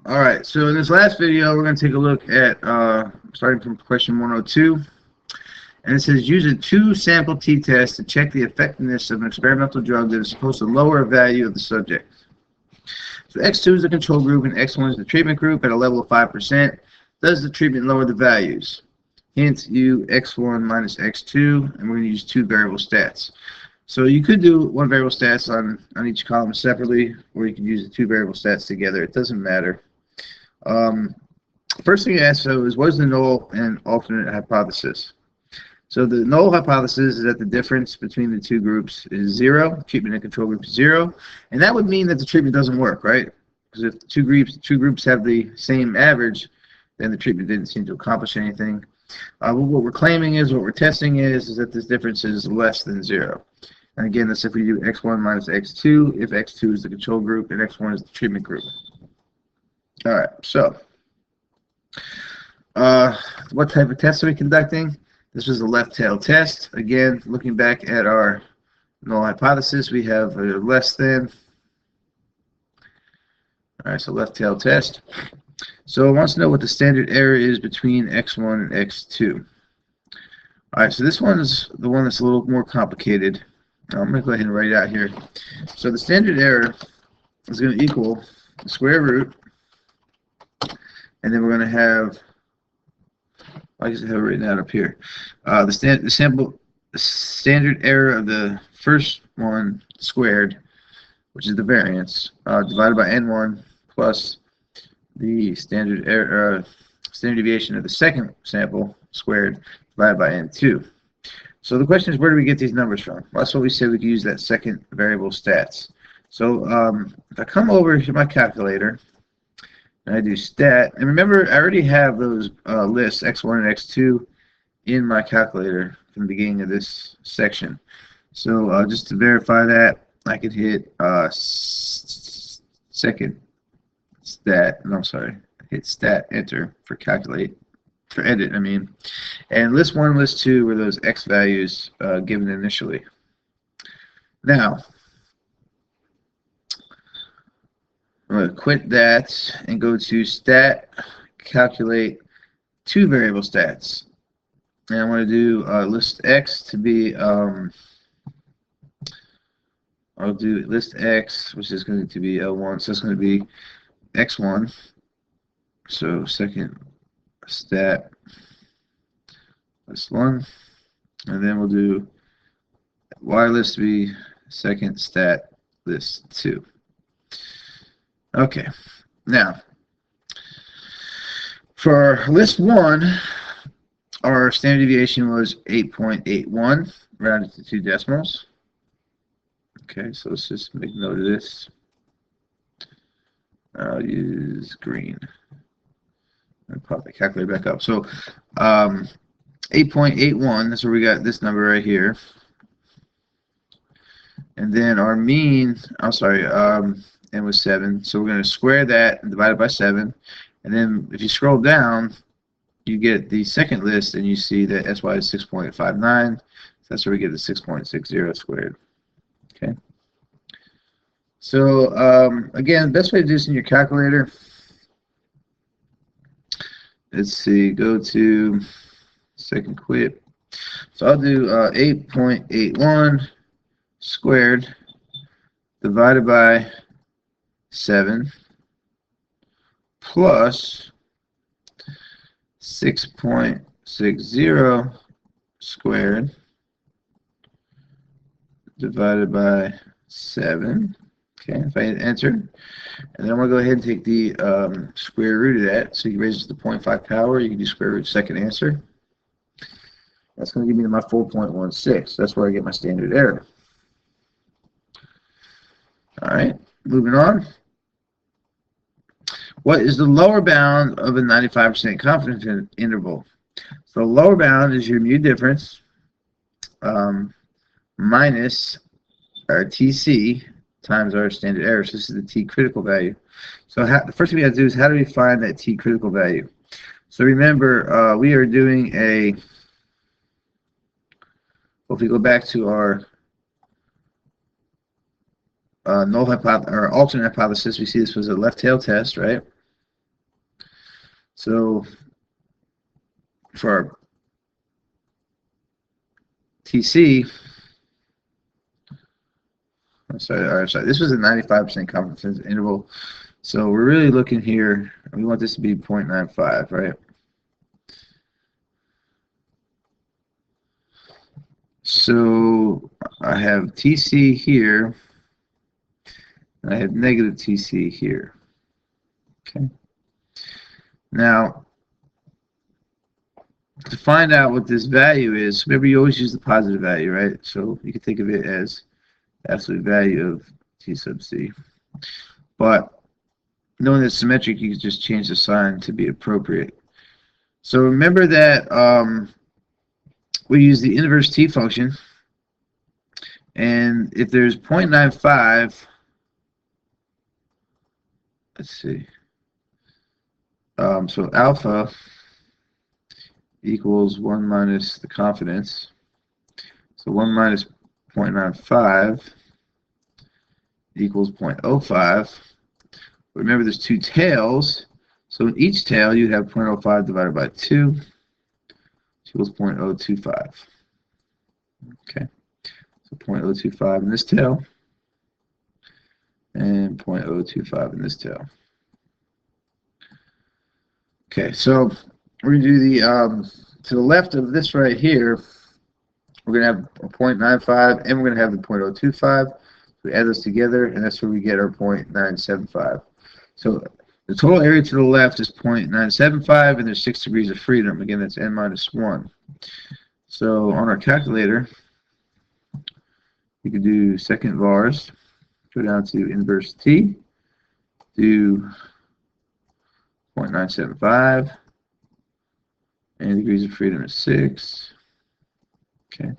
Alright, so in this last video, we're going to take a look at, starting from question 102. And it says, use a two-sample t-test to check the effectiveness of an experimental drug that is supposed to lower a value of the subject. So X2 is the control group and X1 is the treatment group at a level of 5%. Does the treatment lower the values? Hint, U X1 minus X2, and we're going to use two variable stats. So you could do one variable stats on each column separately, or you could use the two variable stats together. It doesn't matter. First thing you ask though is, what is the null and alternate hypothesis? So the null hypothesis is that the difference between the two groups is 0, treatment and control group is 0, and that would mean that the treatment doesn't work, right? Because if two groups have the same average, then the treatment didn't seem to accomplish anything. What we're claiming is, what we're testing is that this difference is less than 0. And again, that's if we do X1 minus X2, if X2 is the control group and X1 is the treatment group. All right, so what type of test are we conducting? This was a left tail test. Again, looking back at our null hypothesis, we have a less than. All right, so left tail test. So it wants to know what the standard error is between X1 and X2. All right, so this one is the one that's a little more complicated. I'm going to go ahead and write it out here. So the standard error is going to equal the square root, and then we're going to have, I guess I have it written out up here. The standard error of the first one squared, which is the variance, divided by n1 plus the standard deviation of the second sample squared divided by n2. So the question is, where do we get these numbers from? Well, that's what we said we could use that second variable stats. So if I come over to my calculator and I do stat, and remember I already have those lists x1 and x2 in my calculator from the beginning of this section. So just to verify that, I could hit second stat, no, I'm sorry, hit stat enter for calculate. For edit, I mean, and list 1 and list 2 were those x values given initially. Now, I'm going to quit that and go to stat, calculate two variable stats, and I'm going to do list x to be, I'll do list x, which is going to be L1, so it's going to be x1, so second stat list 1, and then we'll do y list to be second stat list 2. Okay, now for list 1, our standard deviation was 8.81, rounded to 2 decimals. Okay, so let's just make note of this. I'll use green. And pop the calculator back up. So 8.81, that's where we got this number right here. And then our mean, I'm sorry, n was 7. So we're going to square that and divide it by 7. And then if you scroll down, you get the second list and you see that SY is 6.59. So that's where we get the 6.60 squared. Okay. So again, the best way to do this in your calculator, let's see, go to second quit. So I'll do 8.81 squared divided by 7 plus 6.60 squared divided by 7. Okay, if I hit enter, and then I'm going to go ahead and take the square root of that. So you raise it to 0.5 power, you can do square root second answer. That's going to give me my 4.16. That's where I get my standard error. All right, moving on. What is the lower bound of a 95% confidence interval? So the lower bound is your mu difference minus our TC times our standard error. So this is the T critical value. So the first thing we have to do is, how do we find that T critical value? So remember, we are doing a, well, if we go back to our null hypothesis or alternate hypothesis, we see this was a left tail test, right? So for our TC, sorry, this was a 95% confidence interval. So we're really looking here, we want this to be 0.95, right? So I have TC here, and I have negative TC here. Okay. Now, to find out what this value is, remember you always use the positive value, right? So you can think of it as absolute value of T sub C. But knowing that it's symmetric, you can just change the sign to be appropriate. So remember that we use the inverse T function, and if there's 0.95, let's see, so alpha equals 1 minus the confidence, so 1 minus 0.95 equals 0.05. Remember there's two tails, so in each tail you have 0.05 divided by 2, which equals 0.025. Okay, so 0.025 in this tail, and 0.025 in this tail. Okay, so we're going to do the, to the left of this right here, we're going to have a 0.95, and we're going to have the 0.025. We add those together, and that's where we get our 0.975. So the total area to the left is 0.975, and there's 6 degrees of freedom. Again, that's n minus 1. So on our calculator, you can do second vars, go down to inverse T, do 0.975, and degrees of freedom is 6. Okay.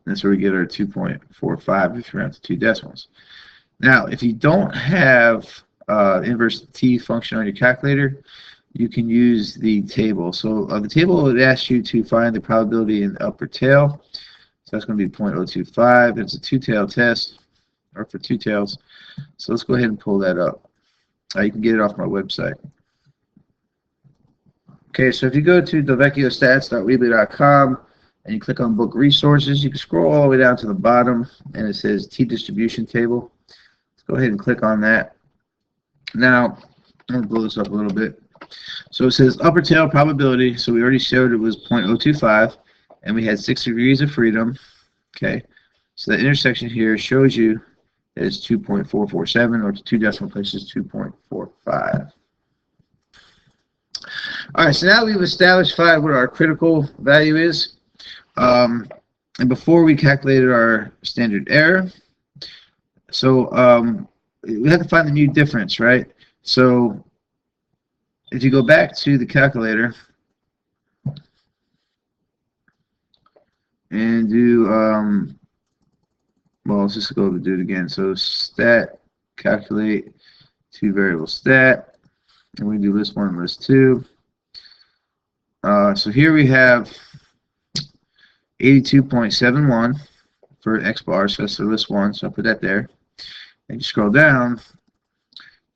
That's where we get our 2.45 if you round to 2 decimals. Now, if you don't have inverse T function on your calculator, you can use the table. So the table would ask you to find the probability in the upper tail. So that's going to be 0.025. It's a two-tail test, or for two tails. So let's go ahead and pull that up. You can get it off my website. Okay, so if you go to delvecchiostats.weebly.com and you click on book resources, you can scroll all the way down to the bottom and it says T distribution table. Let's go ahead and click on that. Now, I'm going to blow this up a little bit. So it says upper tail probability. So we already showed it was 0.025 and we had 6 degrees of freedom. Okay, so the intersection here shows you that it's 2.447, or to 2 decimal places 2.45. All right, so now we've established what our critical value is. And before we calculated our standard error, so we have to find the new difference, right? So if you go back to the calculator and do, well, let's just go to do it again. So stat, calculate, 2 variable stat, and we do list 1 and list 2. So here we have 82.71 for X bar, so that's the list 1, so I'll put that there. And you scroll down,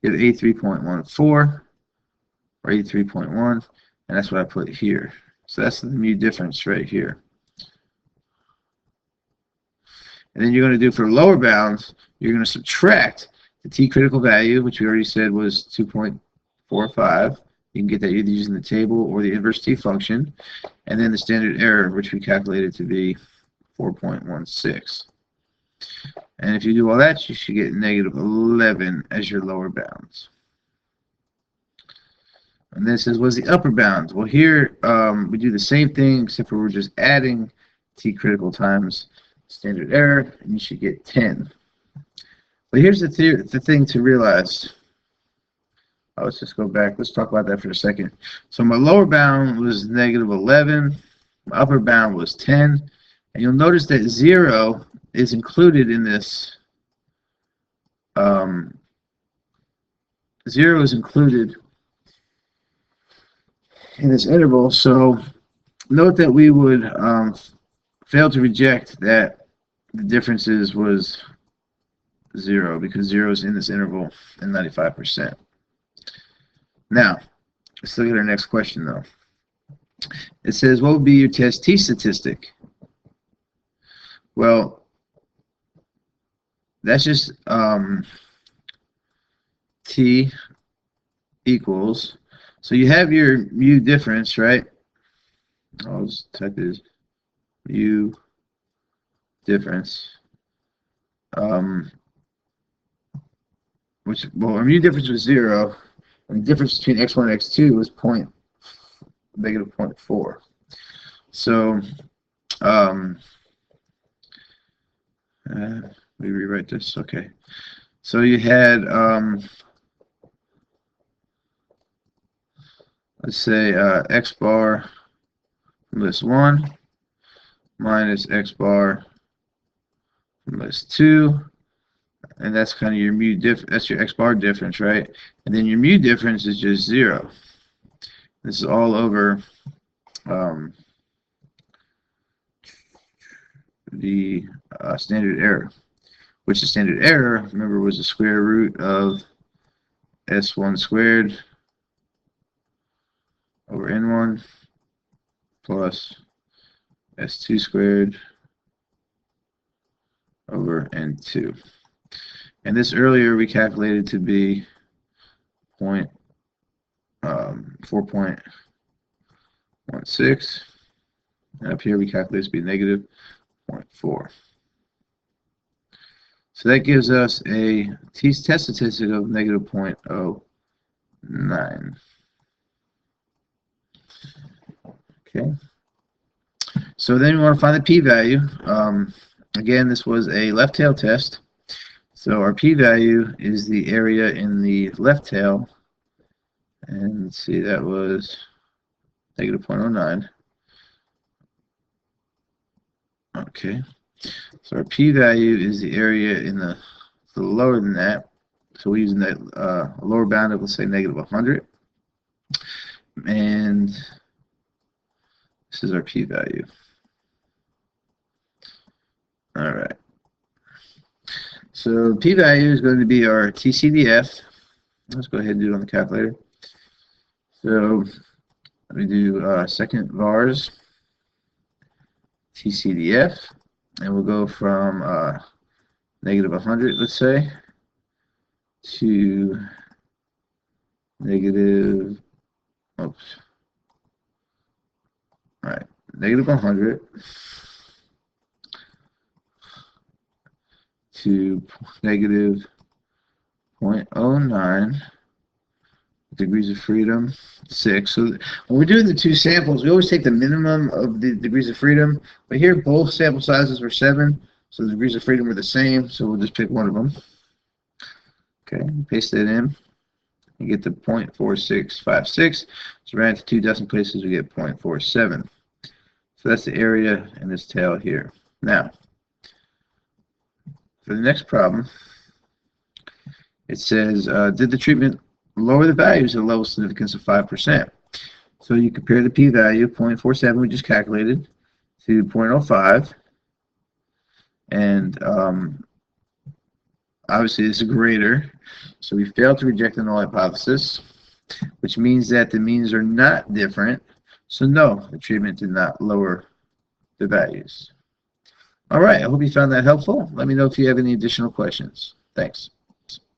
you get 83.14 or 83.1, and that's what I put here. So that's the new difference right here. And then you're going to do for lower bounds, you're going to subtract the T critical value, which we already said was 2.45. You can get that either using the table or the inverse T function, and then the standard error, which we calculated to be 4.16. And if you do all that, you should get negative 11 as your lower bounds. And this was the upper bounds. Well, here we do the same thing, except for we're just adding T critical times standard error, and you should get 10. But here's the thing to realize. Let's just go back. Let's talk about that for a second. So my lower bound was negative 11. My upper bound was 10. And you'll notice that 0 is included in this. 0 is included in this interval. So note that we would fail to reject that the differences was 0 because 0 is in this interval and 95%. Now, let's look at our next question though. It says, what would be your test t statistic? Well, that's just t equals, so you have your mu difference, right? I'll just type this mu difference, which, well, our mu difference was 0, and the difference between x1 and x2 was negative 0.4. So let me rewrite this. Okay, so you had let's say x bar from list 1 minus x bar from list 2, and that's kind of your mu that's your x bar difference, right? And then your mu difference is just 0. This is all over the standard error, which the standard error, remember, was the square root of s1 squared over n1 plus s2 squared over n2. And this earlier we calculated to be 4.16, and up here we calculate to be negative 0.4. So that gives us a test statistic of negative 0.09. Okay. So then we want to find the p-value. Again, this was a left tail test. So our p-value is the area in the left tail. And let's see, that was negative 0.09. Okay. So our p-value is the area in the lower than that. So we're using that lower bound of, let's say, negative 100. And this is our p-value. All right. So p-value is going to be our TCDF. Let's go ahead and do it on the calculator. So let me do second vars TCDF, and we'll go from negative 100, let's say, to negative, oops, all right, negative 100 to negative 0.09 degrees of freedom 6. So when we're doing the two samples, we always take the minimum of the degrees of freedom, but here both sample sizes were 7, so the degrees of freedom were the same, so we'll just pick one of them. Okay, paste that in. You get the 0.4656. So round to 2 decimal places, we get 0.47. So that's the area in this tail here. Now, for the next problem, it says, did the treatment lower the values at a level significance of 5%? So you compare the p-value, 0.47 we just calculated, to 0.05, and obviously this is greater, so we failed to reject the null hypothesis, which means that the means are not different, so no, the treatment did not lower the values. All right, I hope you found that helpful. Let me know if you have any additional questions. Thanks.